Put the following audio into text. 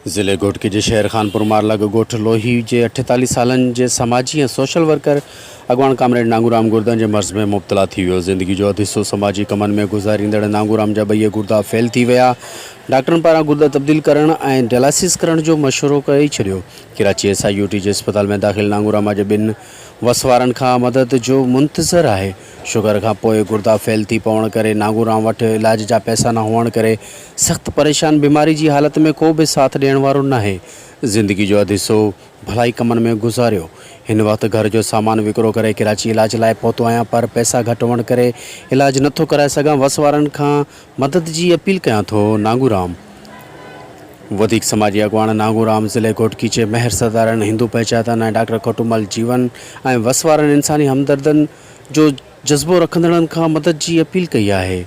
ज़िले घोटकी जे शहर खानपुर मारलग ॻोठ लोही जे 48 सालनि जे समाजी ऐं सोशल वर्कर अॻवान कामरेड नांगूराम गुर्दनि जे मर्ज़ में मुब्तला थी वियो। ज़िंदगी जो अधु हिसो समाजी कमनि में गुज़ारींदड़ नांगूराम जा ॿई गुर्दा फेल थी विया। डॉक्टरनि पारां गुर्दा तब्दील करण ऐं डायलिसिस करण जो मशवरो करे छॾियो। कराची SIUT जे अस्पताल में दाख़िल नांगूराम जे ॿिनि वसवारनि खां मदद जो मुंतज़र आहे। शुगर खां पोइ गुर्दा फेल थी पवण करे नांगूराम वटि इलाज जा पैसा न हुअण करे सख़्त परेशान बीमारी जी हालत में को बि साथ ॾियण वारो नाहे। ज़िंदगी जो अधु हिसो भलाई कमनि में गुज़ारियो। हिन वक़्तु घर जो सामान विकिरो करे कराची इलाज लाइ पहुतो आहियां, पर पैसा घटि हुअण करे इलाज नथो कराए सघां। वसवारनि खां मदद जी अपील कयां थो। नांगूराम वधीक समाजी अॻवान नांगूराम ज़िले घोटकी जे महर सदारन हिंदू पंचायतन ऐं डॉक्टर खोटूमल जीवन ऐं वसवारनि इंसानी हमदर्दनि जो जज़्बो रखंदड़नि खां मदद जी अपील कई आहे।